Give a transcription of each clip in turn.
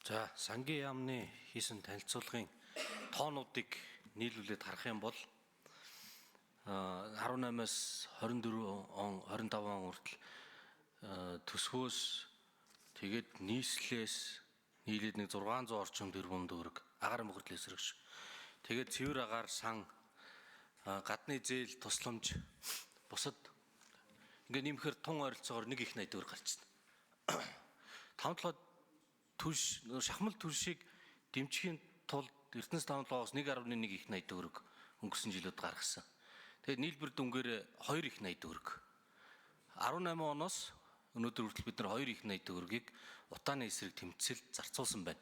За сангийн яамны хийсэн танилцуулгын тоонуудыг нийлүүлээд харах юм бол 18-аас 24 он 25 он хүртэл төсвөөс тэгээд нийслэлээс нийлээд нэг 600 орчим тэрбум төгрөг агаар мөхөрлөл эсрэгш. Тэгээд цэвэр агаар сан гадны зээл тусламж бусад ингээ нэмэхээр тун ойролцоогоор 1 их 80 төгрөг гарч байна. Тавталгаа түлш шахмал түлшийг дэмжихийн тулд Эрдэнэс тавталгоос 1.1 их 80 төгрөг өнгөрсөн жилүүд гаргасан. Тэгээд нийлбэр дүнгээр 2 их 80 төгрөг. 18 оноос өнөөдөр хүртэл бид нар 2 их 80 төгрөгийг утааны эсрэг тэмцэлд зарцуулсан байна.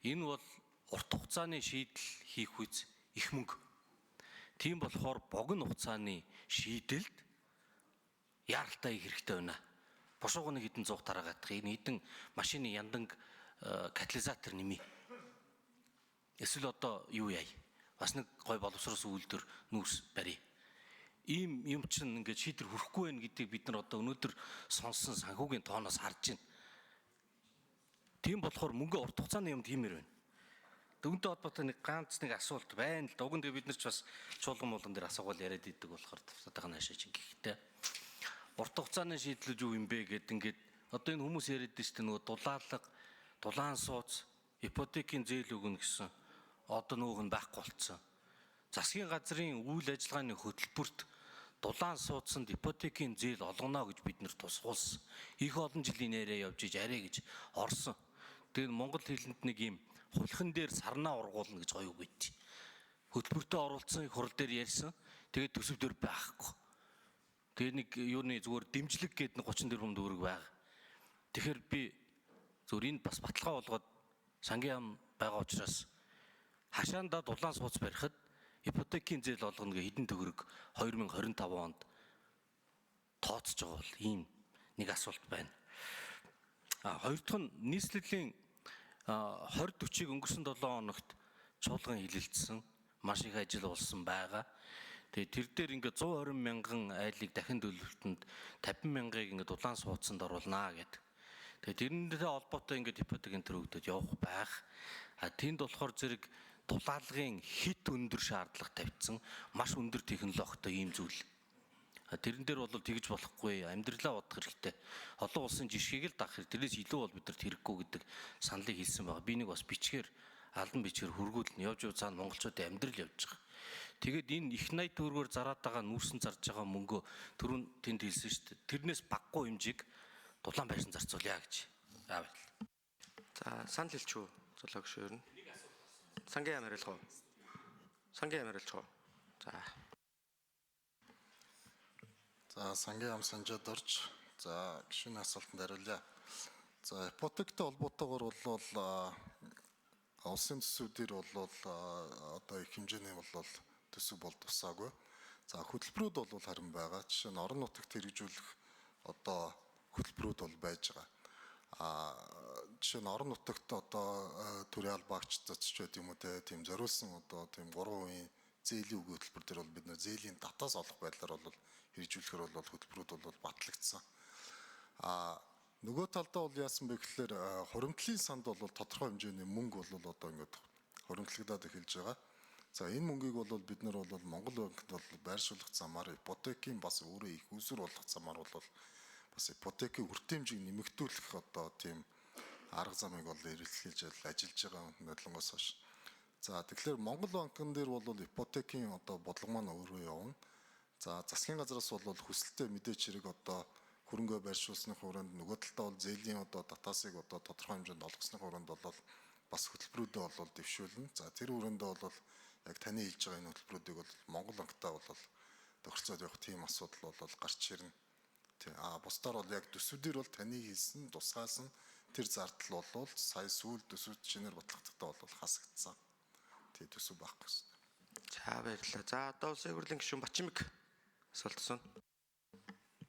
Энэ бол урт хугацааны шийдэл хийх үз их мөнгө. Тийм болохоор богино хугацааны шийдэлд яаралтай хэрэгтэй байна. Бушуугны хэдэн 100 тараагаадах энэ хэдэн машины янданг катализатор нэмий. Эсвэл одоо юу яа? Бас нэг гой боловсроос үйлдвэр нүүрс барь. Ийм юм чинь ингээд шийдвэр хүрэхгүй байх гэдгийг бид нар одоо өнөөдөр сонссон санхүүгийн тооноос харж байна. Тийм болохоор мөнгө урт хугацааны юм тиймэр байна. Дүнтэй холбоотой нэг ганц нэг асуулт байна л да. Уг нь бид нар ч бас чуулган молон дээр асуугаал яриад идэг болохоор тавтаагаа наашаа чинь гэхдээ урт хугацааны шийдлүүд юу юм бэ гэдэг ингээд одоо энэ хүмүүс яриад дээ шүү дээ нөгөө дулаалга, дулаан сууц, ипотекийн зээл өгнө гэсэн одоо нөгөөх нь байхгүй болцсон. Засгийн газрын үйл ажиллагааны хөтөлбөрт дулаан суудсанд ипотекийн зээл олгоно гэж бид нэр тусгуулсан. Их олон жилийн нэрээ явж иж арай гэж орсон. Тэгээд монгол хэлэнд нэг юм хулхан дээр сарнаа ургуулна гэж гоё үг байд. Хөтөлбөртөө оруулсан их хурал дээр ярьсан. Тэгээд төсөв дээр байхгүй. Тэгээд нэг юуны зүгээр дэмжлэг гээд 30 тэрбум төгрөг байгаа. Тэгэхээр би зүгээр энд бас баталгаа болгоод сангийн яам байгаа учраас хашаандаа дулаан сууц барихад ипотекийн зээл олгоно гэх хэдэн төгрөг 2025 онд тооцож байгаа бол ийм нэг асуулт байна. Хоёр дахь нь нийслэлийн 2040-ыг өнгөрсөн 7 хоногт чуулган хилэлцсэн маш их ажил болсон байгаа. Тэгээ тэр дээр ингээд 120 мянган айлыг дахин төлөвлөлтөнд 50 мянгаыг ингээд дулаан суудсанд оруулнаа гэдэг. Тэгээ тэрнтэй холбоотой ингээд ипотекийн төрөгдөд явах байх. Тэнд болохоор зэрэг дулаалгын хит өндөр шаардлага тавьсан маш өндөр технологитой ийм зүйл. Тэрэн дээр бол тэгж болохгүй, амьдралаа бодох хэрэгтэй. Олон улсын жишгийг л дагах хэрэгтэй. Тэрнээс илүү бол бид нарт хэрэггүй гэдэг саналыг хэлсэн байгаа. Би нэг бас бичгээр албан бичгээр хургуулна. Явж цаана монголчуудын амьдрал явж байгаа. Тэгээд энэ их 80 төгрөгөөр зараад байгаа нүүрсэн зарж байгаа мөнгөө түрүүн тэнд хэлсэн шүү дээ. Тэрнээс баггүй хэмжээг дулаан байрсан зарцуулъя гэж. За баярлалаа. За санал хэлчих үү? Золоо гişөөр нь. Сангийн яам хариулах уу? Сангийн яам хариулах уу? За. За сангийн яам санжаад орж за гişүний асуултанд хариулъя. За ипотектэй холбоотойгоор бол улсын төсвүүдээр бол одоо их хэмжээний бол төсөв бол тусаагүй. За хөтөлбөрүүд бол харин байгаа. Жишээ нь орон нутагт хэрэгжүүлэх одоо хөтөлбөрүүд бол байж байгаа. Жишээ нь орон нутагт одоо төрийн албаагч цацч байт юм уу тийм зориулсан одоо тийм 3% зээлийн үг хөтөлбөр дээр бол бид нэ зээлийн татаас олох байдлаар бол хэрэгжүүлэхээр бол хөтөлбөрүүд бол батлагдсан. Нөгөө талдаа бол яасан бэ гэхээр хуримтлалын санд бол тодорхой хэмжээний мөнгө бол одоо ингээд хуримтлагдаад эхэлж байгаа. За энэ мөнгийг бол бид нар бол Монгол банкнд бол байршуулах замаар ипотекийн бас өөрөө их усүр болох замаар бол бас ипотекийн үртэмжийг нэмэгдүүлэх одоо тийм арга замыг бол эрэлхийлж ажиллаж байгаа бодлогоос хойш. За тэгэхээр Монгол банкн дээр бол ипотекийн одоо бодлого маань өөрөө явна. За засгийн газраас бол хүсэлтээ мэдээч хэрэг одоо хөрөнгө байршуулсны хүрээнд нөгөө талдаа бол зээлийн одоо татаасыг одоо тодорхой хэмжээнд олгосны хүрээнд бол бас хөтөлбөрүүдээ бол дэвшүүлнэ. За тэр хүрээндээ бол яг таны хэлж байгаа энэ хөтөлбөрүүдийг бол Монгол банктай бол тохиролцоод явах тийм асуудал бол гарч ирнэ. Бусдаар бол яг төсвүүдээр бол таны хэлсэн тусгаас нь тэр зардал бол сая сүүл төсвүүд шинээр батлагдахтаа бол хасагдсан. Тий төсөв байхгүй. За баярлалаа. За одоо улсын хурлын гишүүн Бачимэг асуулт асууна.